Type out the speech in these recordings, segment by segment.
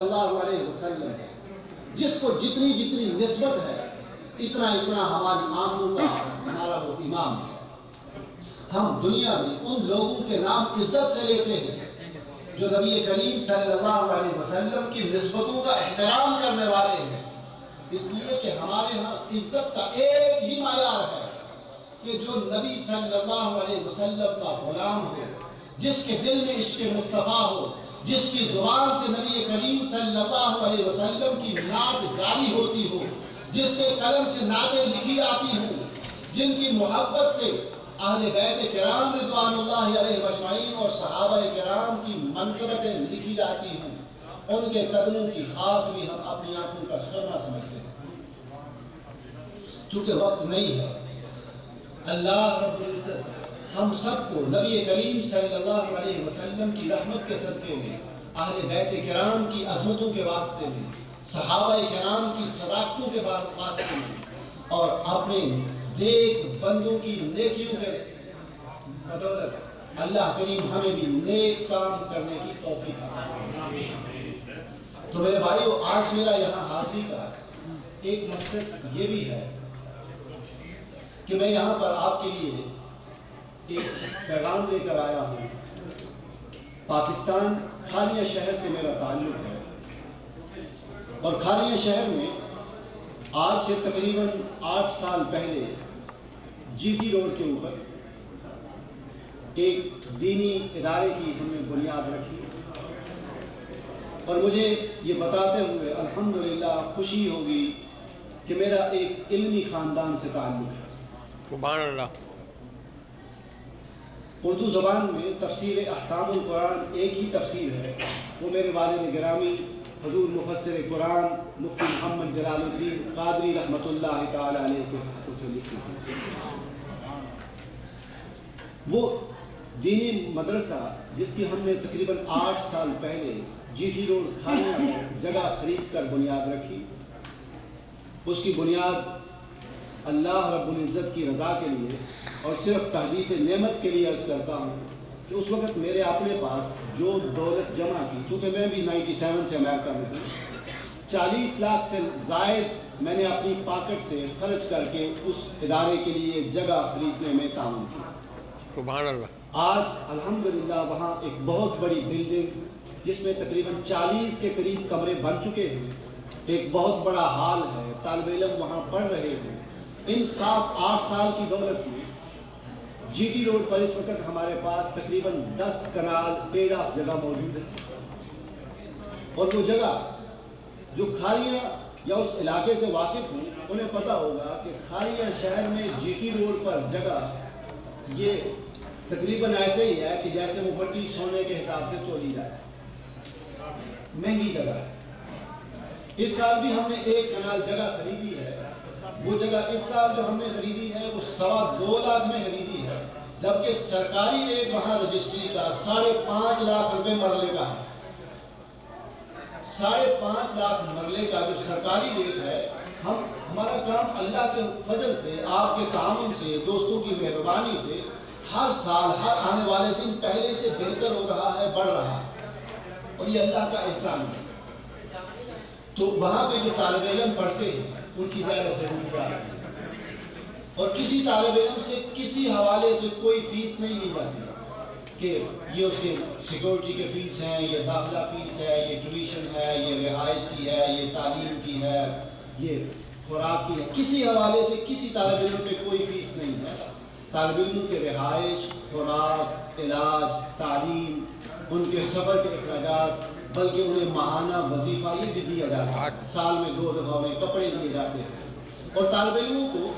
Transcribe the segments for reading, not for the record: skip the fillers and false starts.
اللہ علیہ وسلم جس کو جتنی جتنی نسبت ہے اتنا اتنا ہماری آنکھوں کا ہمارا وہ امام ہے۔ ہم دنیا میں ان لوگوں کے نام عزت سے لیتے ہیں جو نبی کریم صلی اللہ علیہ وسلم کی نسبتوں کا احترام کرنے والے ہیں، اس لیے کہ ہمارے ہاں عزت کا ایک ہی معیار ہے کہ جو نبی صلی اللہ علیہ وسلم کا غلام ہو، جس کے دل میں عشق مصطفیٰ ہو، جس کی زبان سے نبی کریم صلی اللہ علیہ وسلم کی نعت جاری ہوتی ہو، جس کے قلم سے نعتیں لکھی آتی ہوں، جن کی محبت سے اہل بیت کرام رضوان اللہ علیہ اجمعین اور صحابہ کرام کی منقبتیں لکھی جاتی ہوں، ان کے قدموں کی خاک بھی ہم اپنی آنکھوں کا سرما سمجھتے ہیں۔ چونکہ وقت نہیں ہے، اللہ رب العزت ہم سب کو نبی کریم صلی اللہ علیہ وسلم کی رحمت کے صدقے میں، اہل بیت کرام کی عظمتوں کے واسطے میں، صحابہ کرام کی صداقتوں کے واسطے میں اور اپنے نیک بندوں کی نیکیوں کے بدولت اللہ کریم ہمیں بھی نیک کام کرنے کی توفیق عطا فرمائے۔ تو میرے بھائیو، آج میرا یہاں حاضری کا ایک مقصد یہ بھی ہے کہ میں یہاں پر آپ کے لیے ایک پیغام لے کر آیا ہوں۔ پاکستان کھاریہ شہر سے میرا تعلق ہے اور کھاریہ شہر میں آج سے تقریباً 8 سال پہلے جی ٹی روڈ کے اوپر ایک دینی ادارے کی ہم نے بنیاد رکھی اور مجھے یہ بتاتے ہوئے الحمدللہ خوشی ہوگی کہ میرا ایک علمی خاندان سے تعلق ہے۔ سبحان اللہ۔ اردو زبان میں تفسیر احکام القرآن ایک ہی تفسیر ہے، وہ میرے والد گرامی حضور مفسر قرآن مفتی محمد جلال الدین قادری رحمۃ اللہ تعالی علیہ کے ہاتھوں سے لکھی ہے۔ وہ دینی مدرسہ جس کی ہم نے تقریباً 8 سال پہلے جی ٹی روڈ کھاریہ میں جگہ خرید کر بنیاد رکھی، اس کی بنیاد اللہ رب العزت کی رضا کے لیے اور صرف تحدیث نعمت کے لیے عرض کرتا ہوں کہ اس وقت میرے اپنے پاس جو دولت جمع کی، کیونکہ میں بھی 97 سے امریکہ میں ہوں، 40 لاکھ سے زائد میں نے اپنی پاکٹ سے خرچ کر کے اس ادارے کے لیے جگہ خریدنے میں تعاون کیا۔ سبحان اللہ۔ آج الحمدللہ وہاں ایک بہت بڑی بلڈنگ جس میں تقریباً 40 کے قریب کمرے بن چکے ہیں، ایک بہت بڑا ہال ہے، طالب علم وہاں پڑھ رہے ہیں۔ ان 7-8 سال کی دولت میں جی ٹی روڈ پر اس وقت ہمارے پاس تقریباً 10 کنال پیڑ آف جگہ موجود ہے، اور وہ جگہ جو کھاریہ یا اس علاقے سے واقف ہیں انہیں پتہ ہوگا کہ کھاریہ شہر میں جی ٹی روڈ پر جگہ یہ تقریباً ایسے ہی ہے کہ جیسے وہ مٹی سونے کے حساب سے تولی جائے، مہنگی جگہ ہے۔ اس سال بھی ہم نے 1 کنال جگہ خریدی ہے، وہ جگہ اس سال جو ہم نے خریدی ہے وہ 2.25 لاکھ میں خریدی ہے، جبکہ سرکاری ریٹ وہاں رجسٹری کا 5.5 لاکھ روپے مرلے کا ہے۔ 5.5 لاکھ مرلے کا جو سرکاری ریٹ ہے، ہمارا کام اللہ کے فضل سے، آپ کے تعاون سے، دوستوں کی مہربانی سے ہر سال ہر آنے والے دن پہلے سے بہتر ہو رہا ہے، بڑھ رہا ہے، اور یہ اللہ کا احسان ہے۔ تو وہاں پہ جو طالب علم پڑھتے ہیں ان کی زیادہ ضرورت ہے، اور کسی طالب علم سے کسی حوالے سے کوئی فیس نہیں لی جاتی کہ یہ اس کے سیکورٹی کے فیس ہیں، یہ داخلہ فیس ہے، یہ ٹیویشن ہے، یہ رہائش کی ہے، یہ تعلیم کی ہے، یہ خوراک کی ہے۔ کسی حوالے سے کسی طالب علم پہ کوئی فیس نہیں ہے۔ طالب علموں کے رہائش، خوراک، علاج، تعلیم، ان کے سفر کے اخراجات، بلکہ انہیں ماہانہ وظیفہ یہ بھی دیا جاتا ہے، سال میں 2 دفعہ انہیں کپڑے دیے جاتے ہیں، اور طالب علموں کو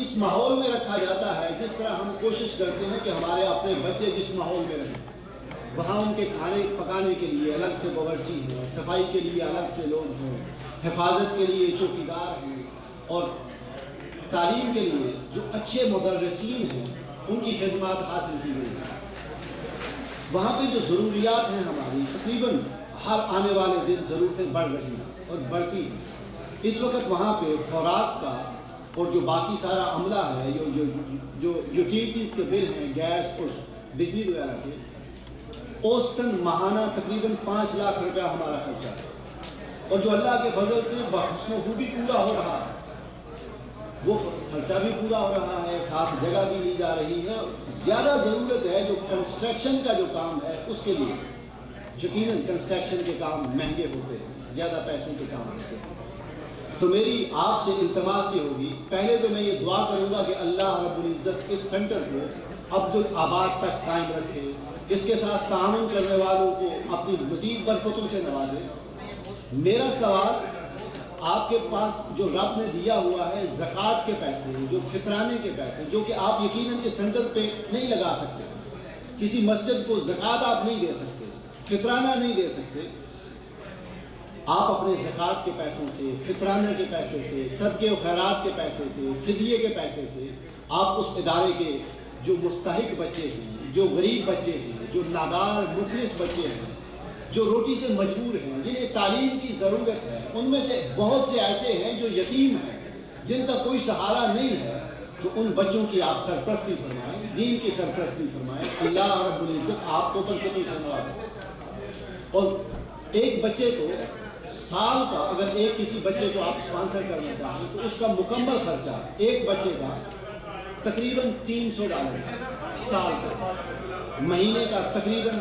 اس ماحول میں رکھا جاتا ہے جس طرح ہم کوشش کرتے ہیں کہ ہمارے اپنے بچے جس ماحول میں رہیں، وہاں ان کے کھانے پکانے کے لیے الگ سے باورچی ہیں، صفائی کے لیے الگ سے لوگ ہیں، حفاظت کے لیے چوکیدار ہیں، اور تعلیم کے لیے جو اچھے مدرسین ہیں ان کی خدمات حاصل کی گئی ہیں۔ وہاں پہ جو ضروریات ہیں ہماری تقریباً ہر آنے والے دن ضرورتیں بڑھ رہی ہیں اور بڑھتی ہیں۔ اس وقت وہاں پہ خوراک کا اور جو باقی سارا عملہ ہے، جو یوٹیلیٹیز کے بل ہیں، گیس اور بجلی وغیرہ کے، اوسطاً ماہانہ تقریباً 5 لاکھ روپیہ ہمارا خرچہ ہے، اور جو اللہ کے فضل سے بحسن و خوبی پورا ہو رہا ہے، وہ خرچہ بھی پورا ہو رہا ہے، ساتھ جگہ بھی لی جا رہی ہے۔ زیادہ ضرورت ہے جو کنسٹرکشن کا جو کام ہے اس کے لیے، یقیناً کنسٹرکشن کے کام مہنگے ہوتے ہیں، زیادہ پیسوں کے کام ہوتے ہیں۔ تو میری آپ سے التماس یہ ہوگی، پہلے تو میں یہ دعا کروں گا کہ اللہ رب العزت اس سینٹر کو عبدالآباد تک قائم رکھے، اس کے ساتھ تعاون کرنے والوں کو اپنی مزید برکتوں سے نوازے۔ میرا سوال آپ کے پاس جو رب نے دیا ہوا ہے زکوٰۃ کے پیسے، جو فطرانے کے پیسے، جو کہ آپ یقیناً اس سینٹر پہ نہیں لگا سکتے، کسی مسجد کو زکوٰۃ آپ نہیں دے سکتے، فطرانہ نہیں دے سکتے، آپ اپنے زکوٰۃ کے پیسوں سے، فطرانہ کے پیسے سے، صدقے و خیرات کے پیسے سے، فدیے کے پیسے سے آپ اس ادارے کے جو مستحق بچے ہیں، جو غریب بچے ہیں، جو نادار مفلس بچے ہیں، جو روٹی سے مجبور ہیں، جنہیں تعلیم کی ضرورت ہے، ان میں سے بہت سے ایسے ہیں جو یتیم ہیں، جن کا کوئی سہارا نہیں ہے، تو ان بچوں کی آپ سرپرستی فرمائیں، دین کی سرپرستی فرمائیں۔ اللہ رب العزت آپ کو برکتوں سے نوازے۔ اور ایک بچے کو سال کا، اگر ایک کسی بچے کو آپ اسپانسر کرنا چاہیں تو اس کا مکمل خرچہ ایک بچے کا تقریباً $300 سال کا، مہینے کا تقریباً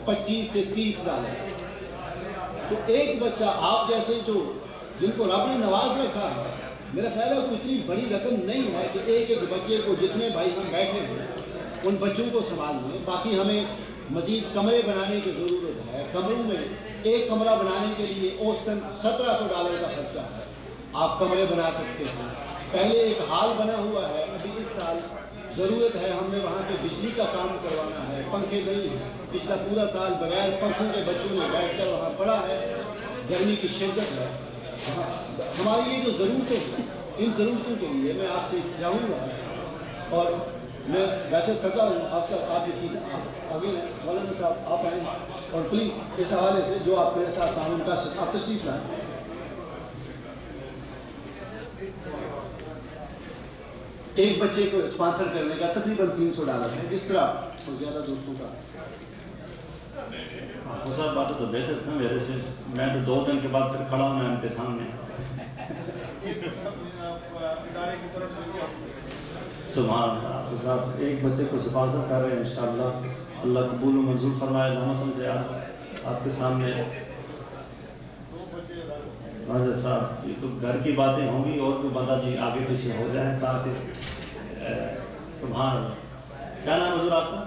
$25 سے $30۔ تو ایک بچہ آپ جیسے جو جن کو رب نے نواز رکھا ہے، میرا خیال ہے کوئی اتنی بڑی رقم نہیں ہے کہ ایک ایک بچے کو، جتنے بھائی ہم بیٹھے ہیں ان بچوں کو سنبھال لیں۔ باقی ہمیں مزید کمرے بنانے کی ضرورت ہے، کمروں میں ایک کمرہ بنانے کے لیے اوسطاً $1700 کا خرچہ ہے، آپ کمرے بنا سکتے ہیں۔ پہلے ایک ہال بنا ہوا ہے، ابھی اس سال ضرورت ہے، ہم نے وہاں پہ بجلی کا کام کروانا ہے، پنکھے نہیں ہیں، پچھلا پورا سال بغیر پنکھوں کے بچوں نے بیٹھ کر وہاں پڑھا ہے، گرمی کی شدت ہے۔ ہماری یہ جو ضرورتیں ہیں، ان ضرورتوں کے لیے میں آپ سے چاہوں گا، اور میں ویسے تھکا ہوں، آپ سے آپ یہ آگے ہیں مولانا صاحب، آپ آئیں اور پلیز اس حوالے سے جو آپ میرے ساتھ تعاون کر سکتے آپ تشریف لائیں۔ ایک بچے کو اسپانسر کرنے کا تقریباً $300 ہے، اس طرح اور زیادہ دوستوں کا۔ صاحب بات تو بہتر تھا میرے سے، میں تو 2 دن کے بعد پھر کھڑا ہوں ان کے سامنے۔ سبحان اللہ صاحب، ایک بچے کو اسپانسر کر رہے ہیں، انشاءاللہ اللہ قبول و منظور فرمائے۔ اللہم صل علی آپ کے سامنے حضرت صاحب، یہ تو گھر کی باتیں ہوں گی، اور کوئی بندہ بھی آگے پیچھے ہو جائے تاکہ سبحان اللہ۔ کیا نام حضور آپ کا؟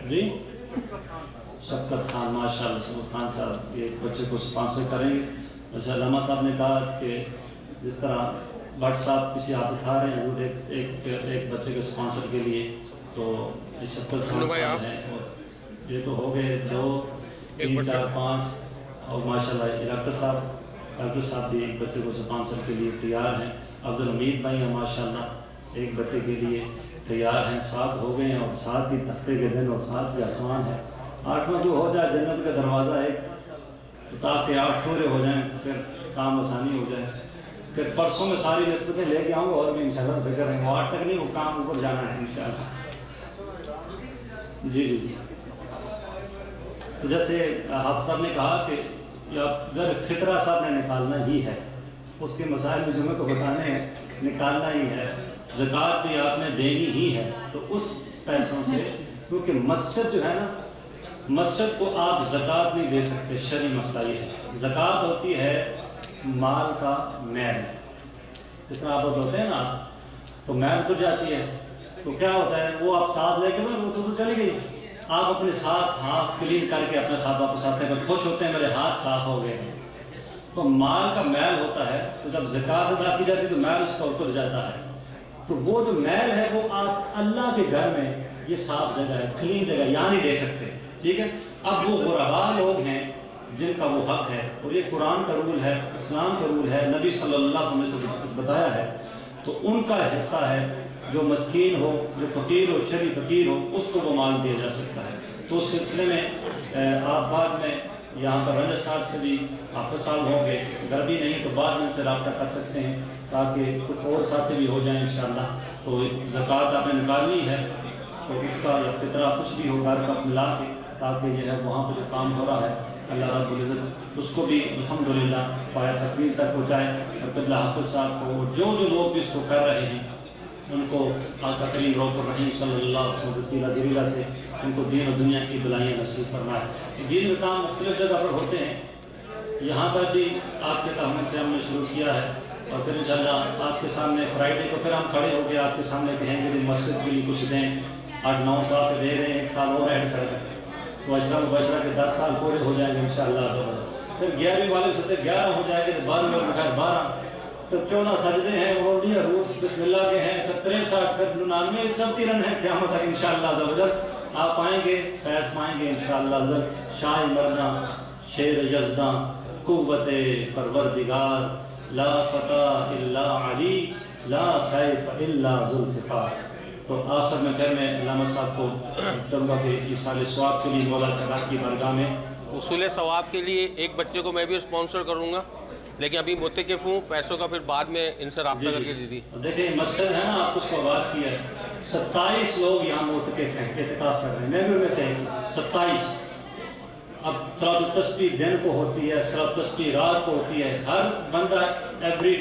جی شفقت خان، ماشاء اللہ شفقت خان صاحب یہ بچے کو اسپانسر کریں گے۔ اچھا، علامہ صاحب نے کہا کہ جس طرح بٹ صاحب کسی آپ اٹھا رہے ہیں حضور ایک بچے کے اسپانسر کے لیے، تو شفقت خان صاحب ہیں، اور یہ تو ہو گئے 2 3 4 5، اور ماشاء اللہ ڈاکٹر صاحب بھی ایک بچے کو اسپانسر کے لیے تیار ہیں۔ عبدالحمید بھائی ہیں ماشاء اللہ ایک بچے کے لیے تیار ہیں، 7 ہو گئے ہیں، اور 7 ہی ہفتے کے دن اور 7 کے آسمان ہے۔ 8واں جو ہو جائے جنت کا دروازہ ہے، تاکہ 8 پورے ہو جائیں، پھر کام آسانی ہو جائے۔ پھر پرسوں میں ساری نسبتیں لے کے آؤں گا، اور بھی انشاءاللہ فکر ہے، وہ 8 تک نہیں، وہ کام اوپر جانا ہے انشاءاللہ۔ جی جی جی، تو جیسے حافظ صاحب نے کہا کہ ذر فطرہ صاحب نے نکالنا ہی ہے، اس کے مسائل میں جمعہ کو بتانے ہیں، نکالنا ہی ہے، زکوٰۃ بھی آپ نے دینی ہی ہے، تو اس پیسوں سے، کیونکہ مسجد جو ہے نا، مسجد کو آپ زکوٰۃ نہیں دے سکتے، شرعی مسئلہ یہ ہے۔ زکوٰۃ ہوتی ہے مال کا میل، جس طرح آپ ہوتے ہیں نا، تو میل تو جاتی ہے، تو کیا ہوتا ہے، وہ آپ ساتھ لے کے وہ تو چلی گئی، آپ اپنے ساتھ ہاتھ کلین کر کے اپنے ساتھ واپس آتے ہیں، خوش ہوتے ہیں میرے ہاتھ صاف ہو گئے ہیں۔ تو مال کا میل ہوتا ہے، تو جب زکوٰۃ ادا کی جاتی ہے تو میل اس کا اتر جاتا ہے، تو وہ جو میل ہے وہ آپ اللہ کے گھر میں، یہ صاف جگہ ہے، کلین جگہ، یہاں نہیں دے سکتے، ٹھیک ہے۔ اب وہ غربا لوگ ہیں جن کا وہ حق ہے، اور یہ قرآن کا رول ہے، اسلام کا رول ہے، نبی صلی اللہ علیہ وسلم نے بتایا ہے، تو ان کا حصہ ہے، جو مسکین ہو، جو فقیر ہو، شرعی فقیر ہو، اس کو وہ مال دیا جا سکتا ہے۔ تو اس سلسلے میں آپ بعد میں یہاں پر رنجر صاحب سے بھی حافظ صاحب ہوں گے، اگر بھی نہیں تو بعد میں ان سے رابطہ کر سکتے ہیں، تاکہ کچھ اور ساتھی بھی ہو جائیں انشاءاللہ۔ تو زکوٰۃ آپ نے نکالنی ہے، تو اس کا یا فطرہ کچھ بھی ہو گھر کا ملا کے تاکہ جو ہے وہاں پہ جو کام ہو رہا ہے اللہ رب العزت اس کو بھی الحمدللہ پایا تکمیل تک پہنچائے، اور قبلہ حافظ صاحب کو جو لوگ بھی اس کو کر رہے ہیں ان کو آقا کریم رؤوف الرحیم صلی اللہ علیہ وسلم وسیلہ جلیلہ سے ان کو دین و دنیا کی بلائیاں نصیب فرمائے۔ دین کا کام مختلف جگہ پر ہوتے ہیں، یہاں پر بھی آپ کے تعاون سے ہم نے شروع کیا ہے، اور پھر انشاءاللہ آپ کے سامنے فرائیڈے کو پھر ہم کھڑے ہو کے آپ کے سامنے کہیں گے مسجد کے لیے کچھ دیں، 8-9 سال سے دے رہے ہیں، 1 سال اور ایڈ کر دیں تو عشرہ مبشرہ کے 10 سال پورے ہو جائیں گے انشاءاللہ۔ پھر 11ویں والے سے 11 ہو جائے گے تو 12ویں بخیر 12، تو 14 سجدے ہیں، اولیا روح بسم اللہ کے ہیں، پھر 63، پھر 99 چلتی رن ہے قیامت تک انشاءاللہ۔ آپ آئیں گے فیض پائیں گے انشاءاللہ۔ شاہ مرداں شیر یزداں قوت پروردگار، لا فتح الا علی لا سیف الا ذوالفقار۔ تو آخر میں پھر میں علامہ صاحب کو کروں گا کہ ایصال ثواب کے لیے مولا تعالیٰ کی بارگاہ میں اصول ثواب کے لیے ایک بچے کو میں بھی اسپانسر کروں گا، لیکن ابھی متقف ہوں، پیسوں کا پھر بعد میں ان سے رابطہ کر کے دیدی۔ دیکھیں مسجد ہے نا، آپ اس کو بات کیا ہے، 27 لوگ یہاں معتکف ہیں، اعتکاف کر رہے ہیں، میں بھی ان میں سے 27۔ اب صلاۃ التسبیح دن کو ہوتی ہے، صلاۃ التسبیح رات کو ہوتی ہے، ہر بندہ ایوری